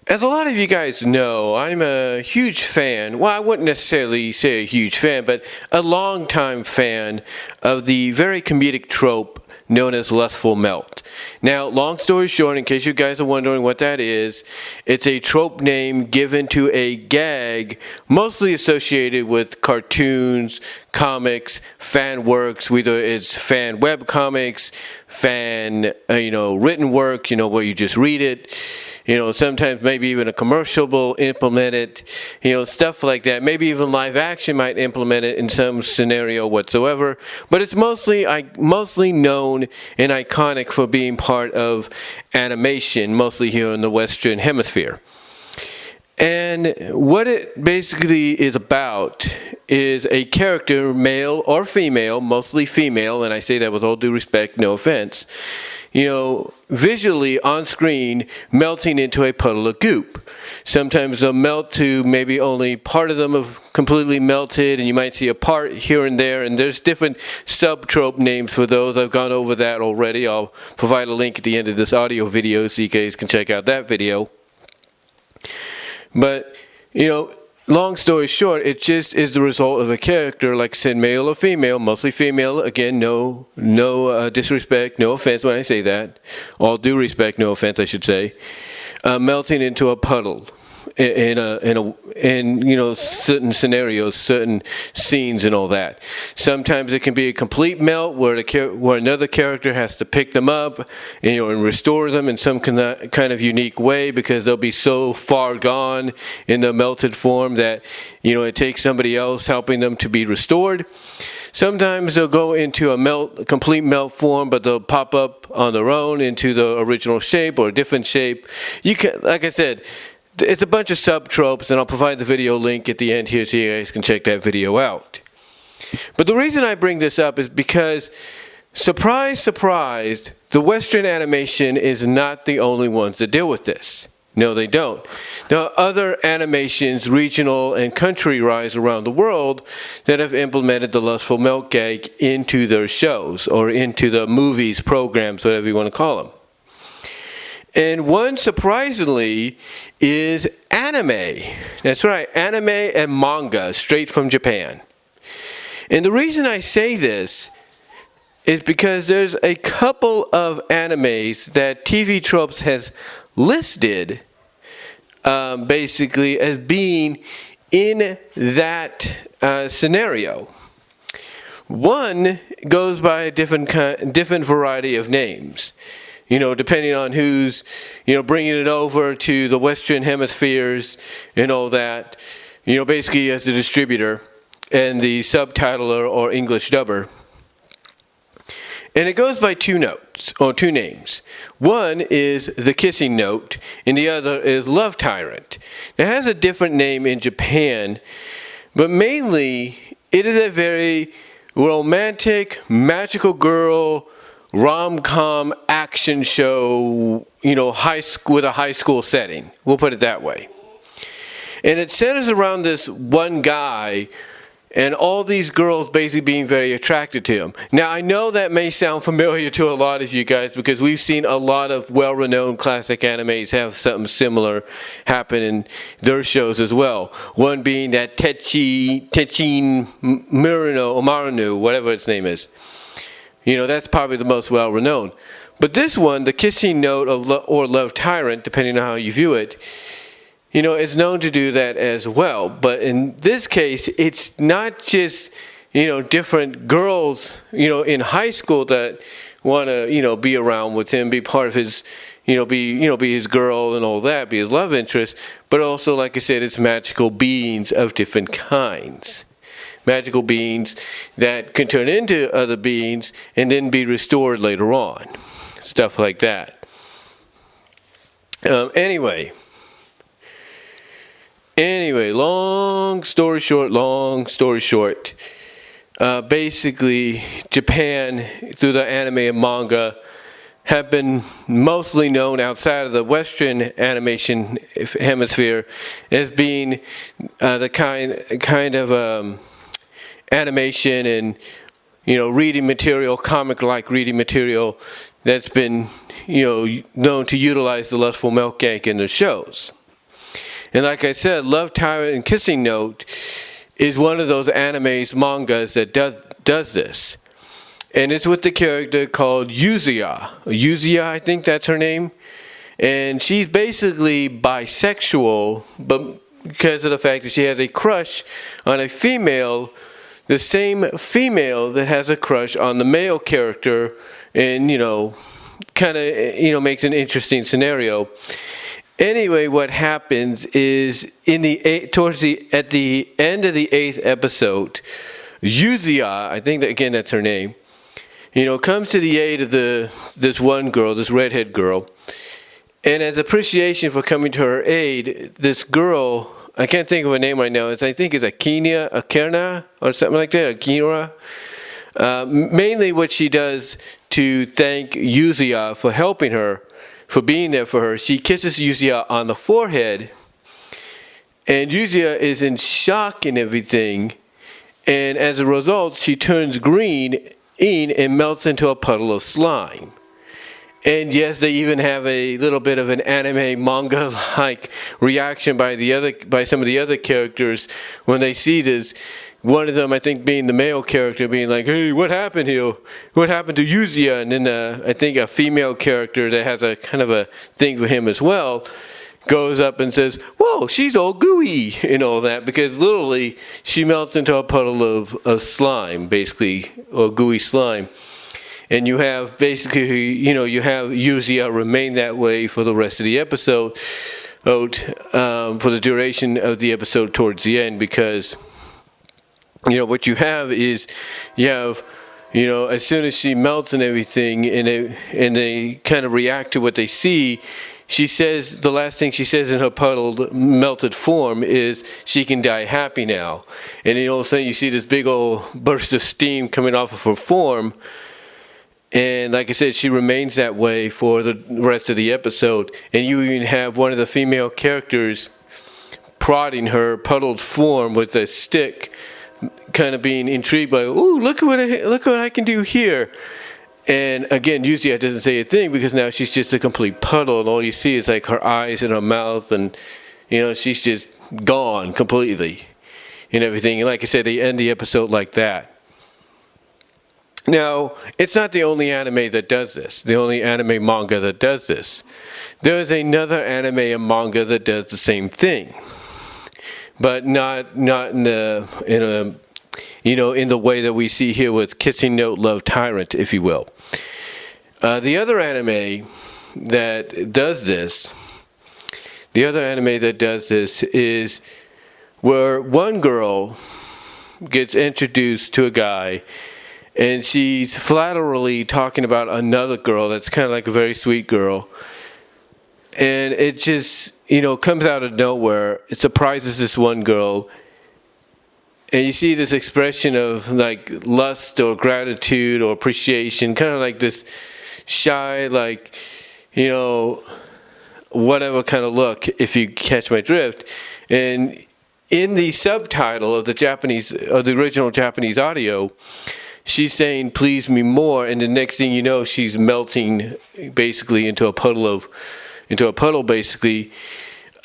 As a lot of you guys know, I'm a huge fan, well, I wouldn't necessarily say a huge fan, but a longtime fan of the very comedic trope known as Lustful Melt. Now, long story short, in case you guys are wondering what that is, it's a trope name given to a gag mostly associated with cartoons, comics, fan works, whether it's fan web comics, fan, written work, where you just read it. Sometimes maybe even a commercial will implement it, stuff like that. Maybe even live action might implement it in some scenario whatsoever. But it's mostly known and iconic for being part of animation, mostly here in the Western Hemisphere. And what it basically is about is a character, male or female, mostly female, and I say that with all due respect, no offense, visually on screen melting into a puddle of goop. Sometimes they'll melt to maybe only part of them have completely melted, and you might see a part here and there, and there's different sub-trope names for those. I've gone over that already. I'll provide a link at the end of this audio video so you guys can check out that video. But, long story short, it just is the result of a character, like I said, male or female, mostly female. Again, no disrespect, no offense when I say that. All due respect, no offense, I should say. Melting into a puddle in certain scenarios, certain scenes, and all that. Sometimes it can be a complete melt where another character has to pick them up, and restore them in some kind of unique way because they'll be so far gone in the melted form that it takes somebody else helping them to be restored. Sometimes they'll go into a complete melt form, but they'll pop up on their own into the original shape or a different shape. You can, like I said, it's a bunch of sub-tropes, and I'll provide the video link at the end here so you guys can check that video out. But the reason I bring this up is because, surprise, surprise, the Western animation is not the only ones that deal with this. No, they don't. There are other animations, regional and country-wise around the world, that have implemented the Lustful Melt gag into their shows or into the movies, programs, whatever you want to call them. And one, surprisingly, is anime. That's right, anime and manga, straight from Japan. And the reason I say this is because there's a couple of animes that TV Tropes has listed basically as being in that scenario. One goes by a different variety of names. Depending on who's, bringing it over to the Western Hemispheres and all that, basically as the distributor and the subtitler or English dubber. And it goes by two names. One is The Kissing Note, and the other is Love Tyrant. It has a different name in Japan, but mainly it is a very romantic, magical girl, rom-com action show, with a high school setting. We'll put it that way. And it centers around this one guy and all these girls basically being very attracted to him. Now, I know that may sound familiar to a lot of you guys because we've seen a lot of well-renowned classic animes have something similar happen in their shows as well. One being that Techin Marinu, whatever its name is. That's probably the most well-renowned. But this one, The Kissing Note or Love Tyrant, depending on how you view it, is known to do that as well. But in this case, it's not just, different girls, in high school that want to, be around with him, be part of his, be his girl and all that, be his love interest. But also, like I said, it's magical beings of different kinds. Magical beings that can turn into other beings and then be restored later on. Stuff like that. Anyway, long story short, basically Japan, through the anime and manga, have been mostly known outside of the Western animation hemisphere as being the kind of animation and reading material, comic-like reading material that's been known to utilize the Lustful Melt gag in their shows. And like I said, Love, Tyrant, and Kissing Note is one of those mangas that does this. And it's with the character called Yuzuya. Yuzuya, I think that's her name. And she's basically bisexual, but because of the fact that she has a crush on a female, the same female that has a crush on the male character, and kind of makes an interesting scenario. Anyway, what happens is at the end of the 8th episode, Yuzuya, I think that, again that's her name, comes to the aid of this one girl, this redhead girl, and as appreciation for coming to her aid, this girl, I can't think of her name right now, I think it's Akina, or something like that, Akira. Mainly what she does to thank Yuzuya for helping her, for being there for her, she kisses Yuzuya on the forehead, and Yuzuya is in shock and everything, and as a result, she turns green and melts into a puddle of slime. And yes, they even have a little bit of an anime manga-like reaction by some of the other characters when they see this. One of them, I think, being the male character, being like, "Hey, what happened here? What happened to Yuzuya?" And then I think a female character that has a kind of a thing for him as well goes up and says, "Whoa, she's all gooey," and all that, because literally she melts into a puddle of slime, basically, or gooey slime. And you have basically, you have Yuzuya remain that way for the rest of the episode, for the duration of the episode towards the end, because, what you have is, as soon as she melts and everything, and they kind of react to what they see, she says, the last thing she says in her puddled, melted form is, she can die happy now. And then all of a sudden you see this big old burst of steam coming off of her form. And like I said, she remains that way for the rest of the episode. And you even have one of the female characters prodding her puddled form with a stick, kind of being intrigued by, "Ooh, look what I can do here." And again, Yuzuya doesn't say a thing, because now she's just a complete puddle, and all you see is like her eyes and her mouth, and she's just gone completely and everything. And like I said, they end the episode like that. Now, it's not the only anime that does this, the only anime manga that does this. There is another anime and manga that does the same thing, but not in the way that we see here with Kissing Note, Love, Tyrant, if you will. The other anime that does this is where one girl gets introduced to a guy, and she's flatterily talking about another girl that's kind of like a very sweet girl. And it just, comes out of nowhere. It surprises this one girl. And you see this expression of like lust or gratitude or appreciation, kind of like this shy, like, whatever kind of look, if you catch my drift. And in the subtitle of the original Japanese audio, she's saying, "Please me more," and the next thing you know, she's melting basically into a puddle basically,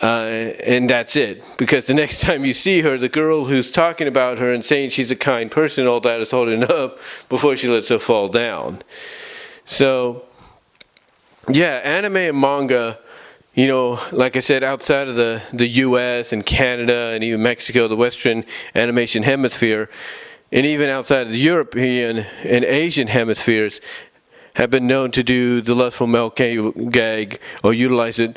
and that's it. Because the next time you see her, the girl who's talking about her and saying she's a kind person, all that is holding up before she lets her fall down. So, yeah, anime and manga, like I said, outside of the U.S. and Canada and even Mexico, the Western animation hemisphere, and even outside of the European and Asian hemispheres, have been known to do the Lustful Melt gag or utilize it,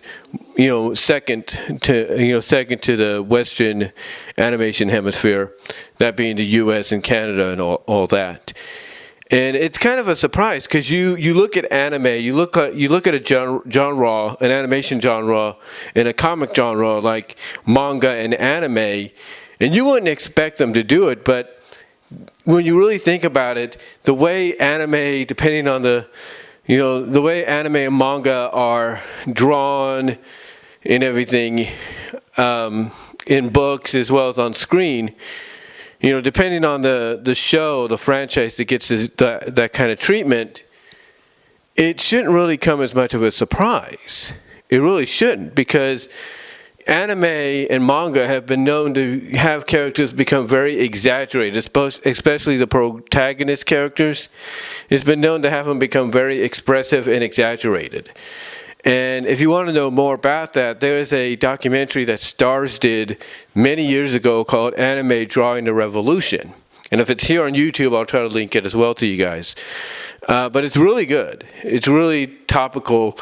second to the Western animation hemisphere, that being the U.S. and Canada and all that. And it's kind of a surprise, because you look at anime, you look at a genre, an animation genre, and a comic genre like manga and anime, and you wouldn't expect them to do it, but when you really think about it, the way anime, depending on the way anime and manga are drawn and everything, in books as well as on screen, depending on the show, the franchise that gets that kind of treatment, it shouldn't really come as much of a surprise. It really shouldn't, because anime and manga have been known to have characters become very exaggerated, especially the protagonist characters. It's been known to have them become very expressive and exaggerated. And if you want to know more about that, there is a documentary that Stars did many years ago called Anime Drawing the Revolution. And if it's here on YouTube, I'll try to link it as well to you guys. But it's really good. It's really topical.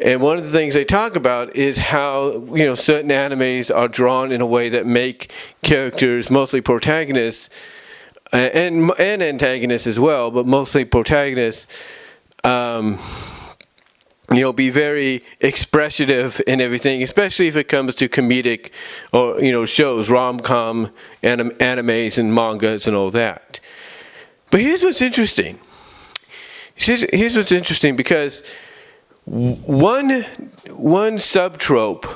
And one of the things they talk about is how, certain animes are drawn in a way that make characters, mostly protagonists, and antagonists as well, but mostly protagonists, be very expressive in everything, especially if it comes to comedic or, shows, rom-com, animes and mangas and all that. But here's what's interesting. Here's what's interesting, because one subtrope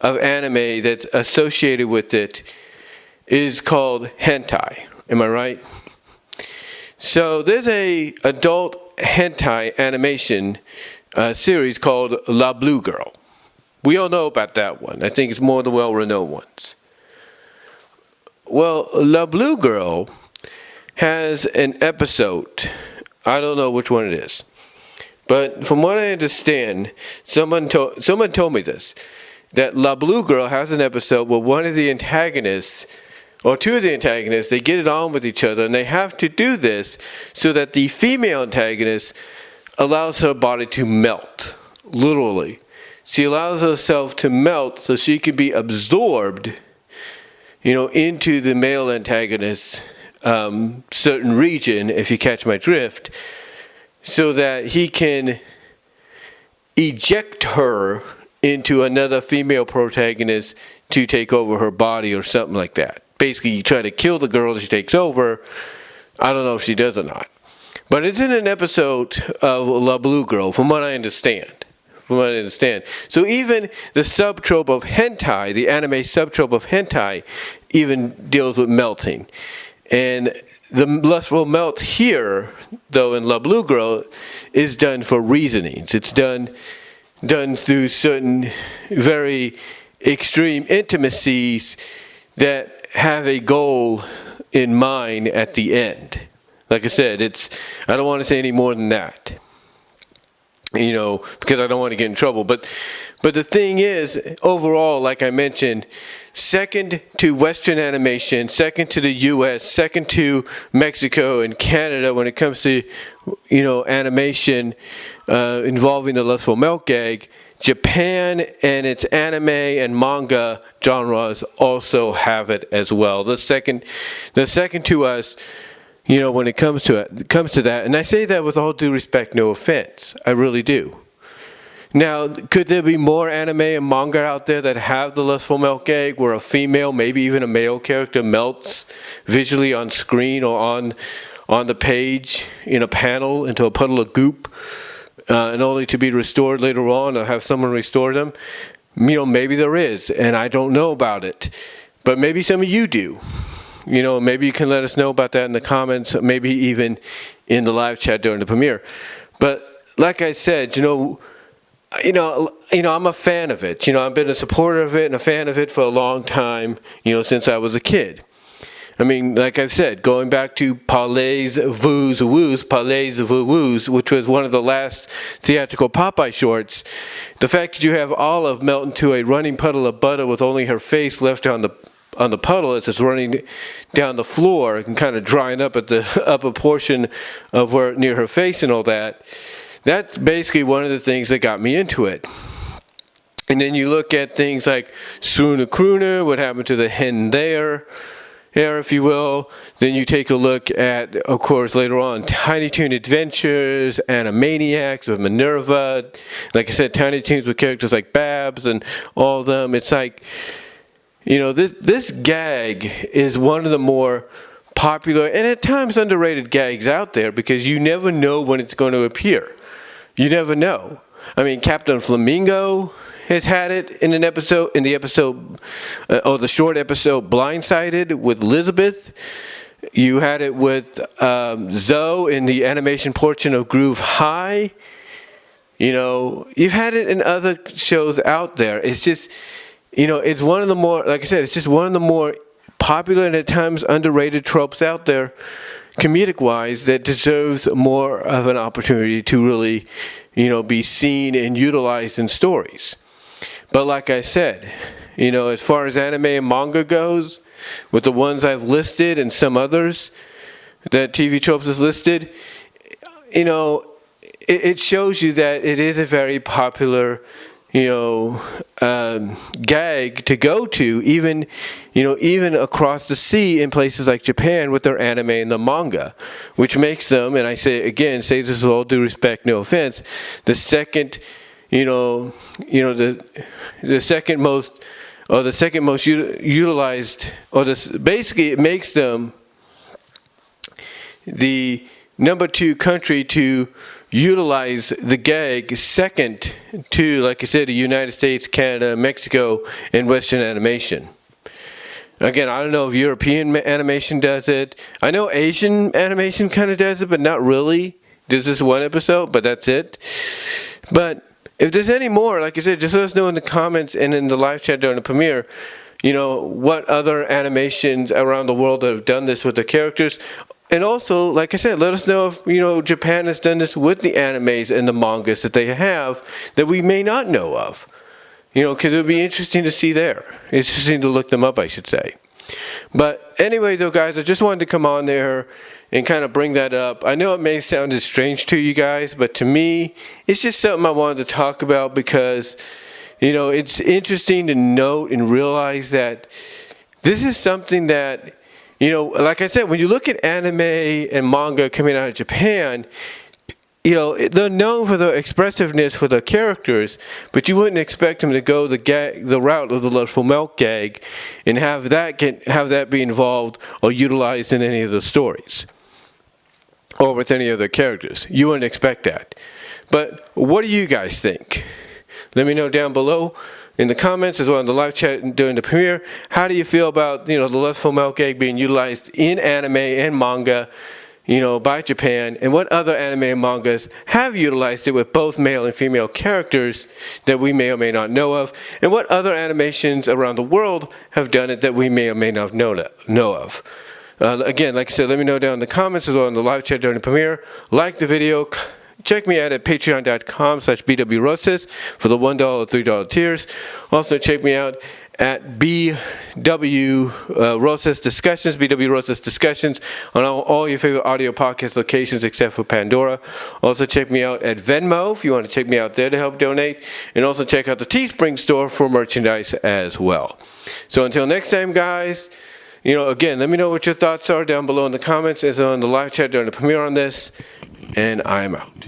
of anime that's associated with it is called hentai. Am I right? So there's a adult hentai animation series called La Blue Girl. We all know about that one. I think it's more the well-renowned ones. Well, La Blue Girl has an episode. I don't know which one it is, but from what I understand, someone told me this, that La Blue Girl has an episode where one of the antagonists, or two of the antagonists, they get it on with each other, and they have to do this so that the female antagonist allows her body to melt, literally. She allows herself to melt so she can be absorbed, into the male antagonist's certain region, if you catch my drift, so that he can eject her into another female protagonist to take over her body or something like that. Basically, you try to kill the girl that she takes over. I don't know if she does or not. But it's in an episode of La Blue Girl, from what I understand. So even the subtrope of hentai, the anime subtrope of hentai, even deals with melting. And the Lustful Melt here, though, in La Blue Girl, is done for reasonings. It's done through certain very extreme intimacies that have a goal in mind at the end. Like I said, I don't want to say any more than that, because I don't want to get in trouble. But the thing is, overall, like I mentioned, second to Western animation, second to the U.S., second to Mexico and Canada when it comes to, animation involving the Lustful Melt gag, Japan and its anime and manga genres also have it as well. The second to us, when it comes to that, and I say that with all due respect, no offense, I really do. Now, could there be more anime and manga out there that have the Lustful Melt gag, where a female, maybe even a male character, melts visually on screen or on the page in a panel into a puddle of goop, and only to be restored later on, or have someone restore them? Maybe there is, and I don't know about it, but maybe some of you do. Maybe you can let us know about that in the comments, maybe even in the live chat during the premiere. But like I said, I'm a fan of it. I've been a supporter of it and a fan of it for a long time, since I was a kid. I mean, like I've said, going back to Palais Vues, which was one of the last theatrical Popeye shorts, the fact that you have Olive melt into a running puddle of butter with only her face left on the puddle as it's running down the floor and kind of drying up at the upper portion of where near her face and all that. That's basically one of the things that got me into it. And then you look at things like Swoona Crooner, what happened to the hen there, if you will. Then you take a look at, of course, later on, Tiny Toon Adventures, Animaniacs with Minerva. Like I said, Tiny Toons with characters like Babs and all of them. It's like, this gag is one of the more popular and at times underrated gags out there, because you never know when it's going to appear. You never know. I mean, Captain Flamingo has had it in the short episode Blindsided with Elizabeth. You had it with Zoe in the animation portion of Groove High. You've had it in other shows out there. It's just, it's one of the more, like I said, it's just one of the more popular and at times underrated tropes out there, comedic-wise, that deserves more of an opportunity to really, be seen and utilized in stories. But like I said, as far as anime and manga goes, with the ones I've listed and some others that TV Tropes has listed, it shows you that it is a very popular, gag to go to, even across the sea in places like Japan with their anime and the manga, which makes them, and I say this with all due respect, no offense, the second, the second most, or the second most utilized, or basically it makes them the number 2 country to utilize the gag, second to, like I said, the United States, Canada, Mexico, and Western animation. Again, I don't know if European animation does it. I know Asian animation kind of does it, but not really. There's this one episode, but that's it. But if there's any more, like I said, just let us know in the comments and in the live chat during the premiere, what other animations around the world have done this with the characters. And also, like I said, let us know if, Japan has done this with the animes and the mangas that they have that we may not know of. Because it would be interesting to see there. It's interesting to look them up, I should say. But anyway, though, guys, I just wanted to come on there and kind of bring that up. I know it may sound strange to you guys, but to me, it's just something I wanted to talk about because, it's interesting to note and realize that this is something that, like I said, when you look at anime and manga coming out of Japan, they're known for the expressiveness for the characters, but you wouldn't expect them to go the route of the Lustful Melt gag and have that be involved or utilized in any of the stories or with any of the characters. You wouldn't expect that. But what do you guys think? Let me know down below in the comments as well in the live chat during the premiere. How do you feel about the Lustful Melt gag being utilized in anime and manga, by Japan, and what other anime and mangas have utilized it with both male and female characters that we may or may not know of, and what other animations around the world have done it that we may or may not know of. Again, like I said, let me know down in the comments as well in the live chat during the premiere. Like the video. Check me out at patreon.com/bwroses for the $1 or $3 tiers. Also check me out at BW Roses Discussions, BW Roses Discussions on all your favorite audio podcast locations except for Pandora. Also check me out at Venmo if you want to check me out there to help donate. And also check out the Teespring store for merchandise as well. So until next time, guys, again, let me know what your thoughts are down below in the comments as on the live chat during the premiere on this. And I'm out.